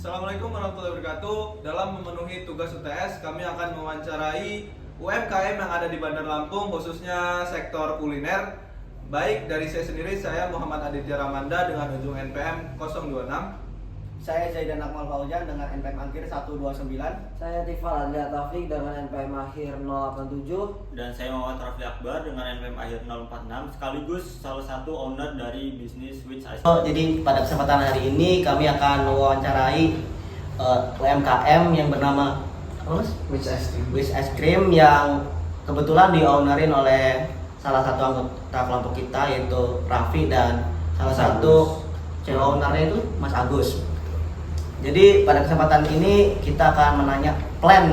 Assalamualaikum warahmatullahi wabarakatuh. Dalam memenuhi tugas UTS, kami akan mewawancarai UMKM yang ada di Bandar Lampung, khususnya sektor kuliner. Baik dari saya sendiri, saya Muhammad Aditya Ramanda dengan ujung NPM 026. Saya Zaidan Akmal Fauzan dengan NPM akhir 129. Saya Tifal Adlia Taufik dengan NPM akhir 087. Dan saya Muhammad Rafli Akbar dengan NPM akhir 046, sekaligus salah satu owner dari bisnis Which Ice Cream. Jadi pada kesempatan hari ini kami akan mewawancarai UMKM yang bernama Which Ice Cream. Which Ice Cream yang kebetulan di-ownerin oleh salah satu anggota kelompok kita yaitu Raffi dan salah satu cewek ownernya itu Mas Agus. Jadi pada kesempatan ini kita akan menanya plan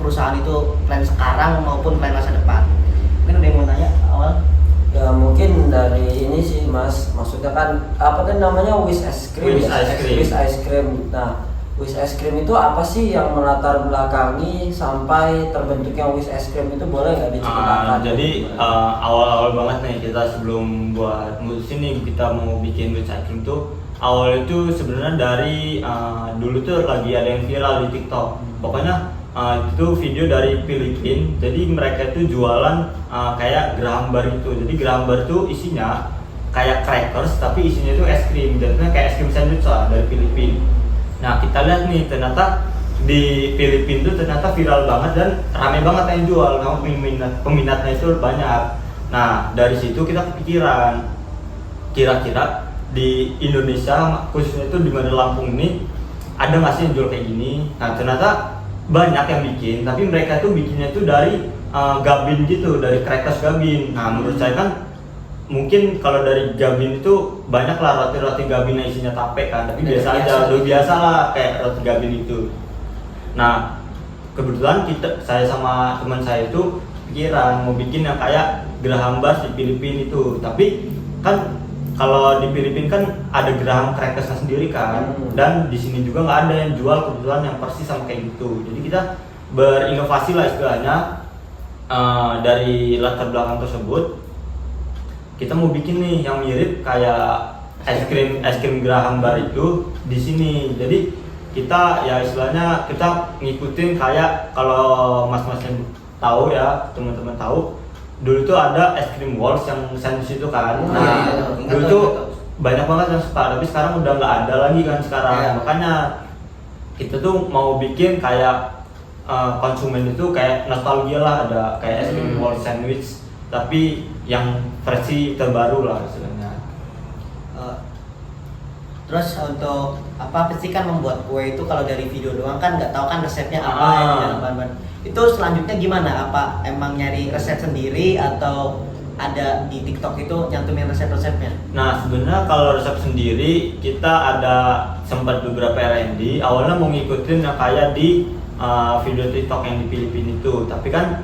perusahaan itu, plan sekarang maupun plan masa depan. Mungkin ada yang mau tanya awal? Ya mungkin dari ini sih Mas, maksudnya kan apa tadi namanya Which Ice Cream? Which Ice Cream. Which Ice Cream. Nah, Which Ice Cream itu apa sih yang melatar belakangi sampai terbentuknya Which Ice Cream itu, boleh nggak diceritakan? Jadi awal-awal banget nih kita sebelum buat mutusin nih kita mau bikin Which Ice Cream tuh, awal itu sebenarnya dari dulu tuh lagi ada yang viral di TikTok. Pokoknya itu video dari Filipina. Jadi mereka itu jualan kayak graham bar gitu. Jadi graham bar itu isinya kayak crackers tapi isinya itu es krim. Jadinya kayak es krim sandwich lah dari Filipina. Nah kita lihat nih ternyata di Filipina itu ternyata viral banget dan rame banget yang jual. Nah, peminatnya itu banyak. Nah dari situ kita kepikiran kira-kira di Indonesia khususnya itu di Bandar Lampung ini ada nggak sih yang jual kayak gini? Nah ternyata banyak yang bikin, tapi mereka tuh bikinnya tuh dari gabin gitu, dari crackers gabin. Nah menurut saya kan mungkin kalau dari gabin itu banyak lah roti-roti gabin yang isinya tape kan, tapi biasa aja, udah biasa lah kayak roti gabin itu. Nah kebetulan saya sama teman saya itu pikiran mau bikin yang kayak graham bar di Filipina itu, tapi kan kalau di Filipina kan ada graham crackersnya sendiri kan, dan di sini juga nggak ada yang jual kebetulan yang persis sama kayak gitu. Jadi kita berinovasi lah istilahnya dari latar belakang tersebut. Kita mau bikin nih yang mirip kayak es krim graham bar itu di sini. Jadi kita ya istilahnya kita ngikutin kayak kalau mas-masnya tahu ya, teman-teman tahu. Dulu tuh ada es krim Walls yang sandwich itu kan. Nah, dulu tuh banyak banget yang suka, tapi sekarang udah nggak ada lagi kan sekarang. Makanya kita tuh mau bikin kayak konsumen itu kayak nostalgia lah, ada kayak es krim Walls sandwich, tapi yang versi terbaru lah istilahnya. Terus untuk apa pasti kan membuat kue itu kalau dari video doang kan nggak tahu kan resepnya apa ya di dalam bahan-bahan. Itu selanjutnya gimana? Apa emang nyari resep sendiri atau ada di TikTok itu nyantumin resep-resepnya? Nah sebenarnya kalau resep sendiri kita ada sempat beberapa R&D. Awalnya mau ngikutin yang kayak di video TikTok yang di Filipina itu, tapi kan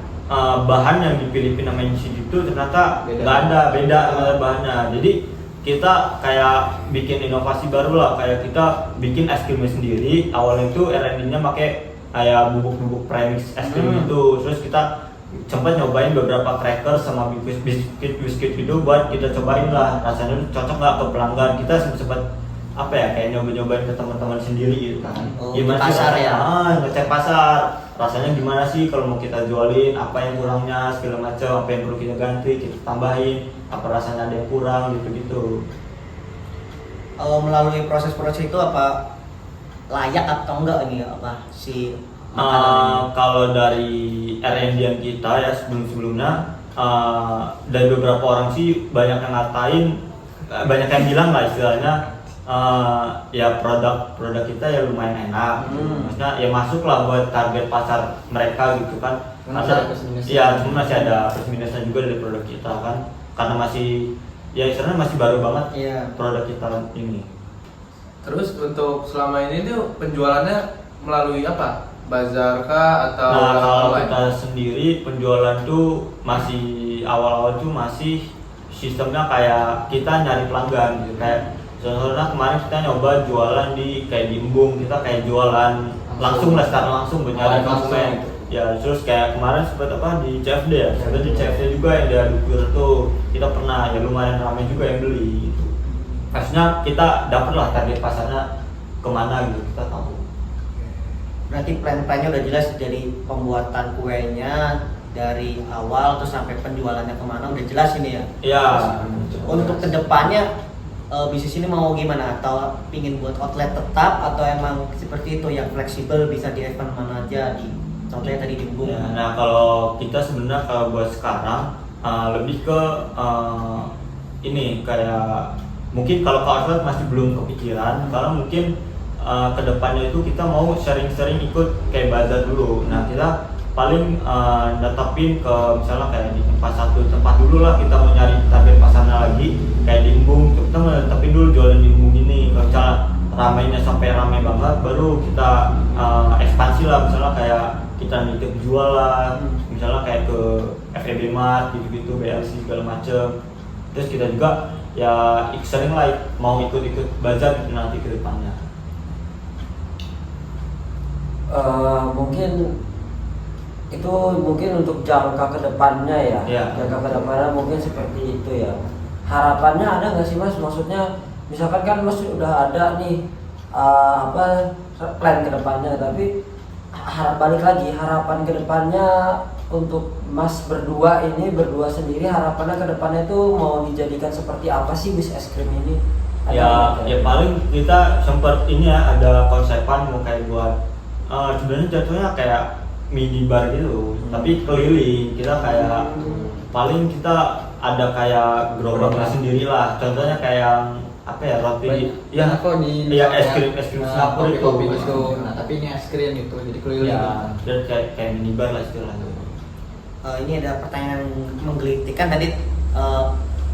bahan yang di Filipina main itu ternyata nggak ada, beda bahannya. Jadi kita kayak bikin inovasi baru lah, kayak kita bikin es krimnya sendiri. Awalnya itu R&D-nya pakai kayak bubuk-bubuk premix es krim itu. Terus kita sempat nyobain beberapa cracker sama biskuit itu buat kita cobain lah rasanya cocok nggak ke pelanggan. Kita sempat apa ya kayak nyobain ke teman-teman sendiri gitu kan. Gimana sih pasar ya? Ngecek pasar rasanya gimana sih kalau mau kita jualin, apa yang kurangnya segala macam, apa yang perlu kita ganti, kita tambahin, apa rasanya ada yang kurang gitu-gitu. Melalui proses-proses itu apa layak atau enggak ini apa si kalau dari R&D yang kita ya sebelumnya dari beberapa orang sih banyak yang ngatain, banyak yang bilang lah istilahnya ya produk kita ya lumayan enak, maksudnya ya masuk lah buat target pasar mereka gitu kan. Karena ya cuma masih ada plus minusnya juga dari produk kita kan, karena masih ya istilahnya masih baru banget produk kita ini. Terus untuk selama ini tuh penjualannya melalui apa? Bazar kah atau Nah kalau online? kita sendiri penjualan tuh masih awal-awal tuh masih sistemnya kayak kita nyari pelanggan gitu. Kayak contohnya kemarin kita nyoba jualan di kayak di Embung, kita kayak jualan langsung lah, secara langsung buat nyari konsumen. Ya terus kayak kemarin sempat apa di CFD ya, kita di CFD juga yang dari Dukur tuh kita pernah ya lumayan ramai juga yang beli gitu. Maksudnya kita dapet lah target pasarnya kemana gitu kita tahu. Berarti plan-plannya udah jelas dari pembuatan kuenya dari awal terus sampai penjualannya kemana udah jelas ini ya. Ya. Untuk kedepannya bisnis ini mau gimana? Atau pingin buat outlet tetap atau emang seperti itu yang fleksibel bisa di event mana aja di contohnya tadi di Embung. Ya, nah kalau kita sebenarnya kalau buat sekarang lebih ke ini kayak mungkin kalau ke outlet masih belum kepikiran karena mungkin kedepannya itu kita mau sering-sering ikut kayak bazar dulu. Nah kita paling netapin ke misalnya kayak di satu tempat dulu lah, kita mau nyari target pasarnya lagi kayak di Embung, kita mau netapin dulu jualan di Embung ini. Kalau misalnya ramainya sampai ramai banget baru kita ekspansi lah, misalnya kayak kita nitip jualan misalnya kayak ke FEB Mart gitu-gitu, BLC segala macem. Terus kita juga ya sering lah mau ikut-ikut bazar gitu nanti ke depannya. Mungkin untuk jangka kedepannya ya. Iya. Jangka kedepannya mungkin seperti itu ya. Harapannya ada nggak sih Mas? Maksudnya misalkan kan Mas udah ada nih plan kedepannya, tapi balik lagi harapan kedepannya untuk Mas berdua sendiri, harapannya kedepannya itu mau dijadikan seperti apa sih Wish Es Krim ini? Ya paling kita sempat ini ya ada konsepan mau kayak buat sebenarnya jatuhnya kayak mini bar gitu, tapi keliling. Kita kayak paling kita ada kayak gerobaknya sendiri lah. Contohnya kayak apa ya, roti ya kok di ya es krim Singapura itu. kopi itu. Nah, tapi ini es krim itu jadi keliling. Ya, dan kayak mini bar lah istilahnya. Ini ada pertanyaan menggelitik kan tadi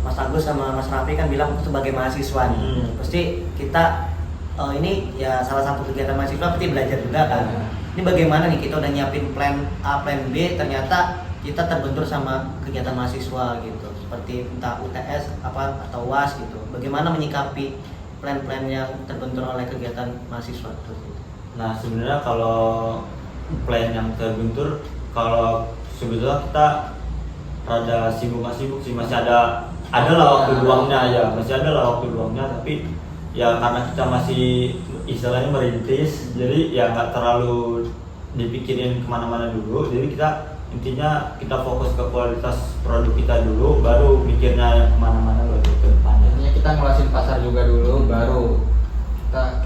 Mas Agus sama Mas Raffi kan bilang sebagai mahasiswa nih. Pasti kita ini ya salah satu kegiatan mahasiswa pasti belajar juga kan. Ini bagaimana nih kita udah nyiapin plan A, plan B, ternyata kita terbentur sama kegiatan mahasiswa gitu. Seperti entah UTS atau UAS gitu. Bagaimana menyikapi plan-plan yang terbentur oleh kegiatan mahasiswa itu? Nah sebenarnya kalau plan yang terbentur, kalau sebetulnya kita rada sibuk sih, masih ada lah waktu luangnya ya, masih ada lah waktu luangnya, tapi ya karena kita masih istilahnya merintis, jadi ya nggak terlalu dipikirin kemana-mana dulu. Jadi kita intinya kita fokus ke kualitas produk kita dulu, baru mikirnya kemana-mana baru ke depannya. Artinya kita ngelasin pasar juga dulu, baru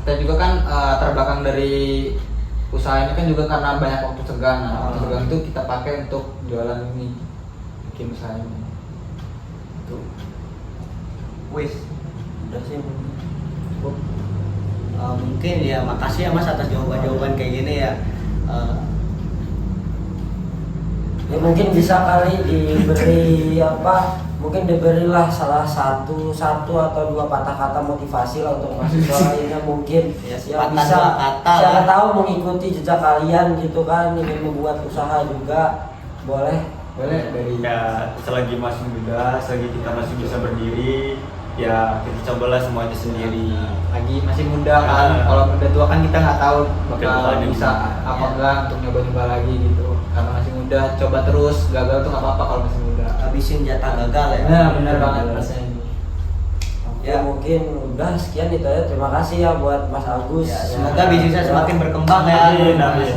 kita juga kan terbelakang dari usaha ini kan juga karena banyak waktu senggang. Nah, waktu senggang itu kita pakai untuk jualan ini, bikin usaha ini. Tuh. Wis, udah sih. Mungkin ya makasih ya Mas atas jawaban-jawaban kayak gini ya. Ya mungkin bisa kali diberi mungkin diberilah salah satu atau dua patah kata motivasi lah untuk mahasiswa lainnya mungkin Ya, yang sepatah bisa dua kata siapa lah. tahu mengikuti jejak kalian gitu kan, ingin membuat usaha juga boleh. Dari Ya selagi masih muda, selagi kita masih bisa berdiri, ya kita cobalah semuanya sendiri. lagi masih muda kan, kalau udah tua kan kita nggak tahu bakal Kedepannya bisa gimana. apa enggak untuk nyoba-nyoba lagi gitu. Karena masih muda, coba terus, gagal tuh nggak apa-apa kalau masih muda. Habisin jatah gagal ya. Nah, benar banget rasanya ini. Ya mungkin udah sekian itu aja. Terima kasih ya buat Mas Agus. Ya, semoga bisnisnya semakin berkembang ya. Amin, amin.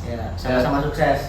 Ya, sama-sama sukses.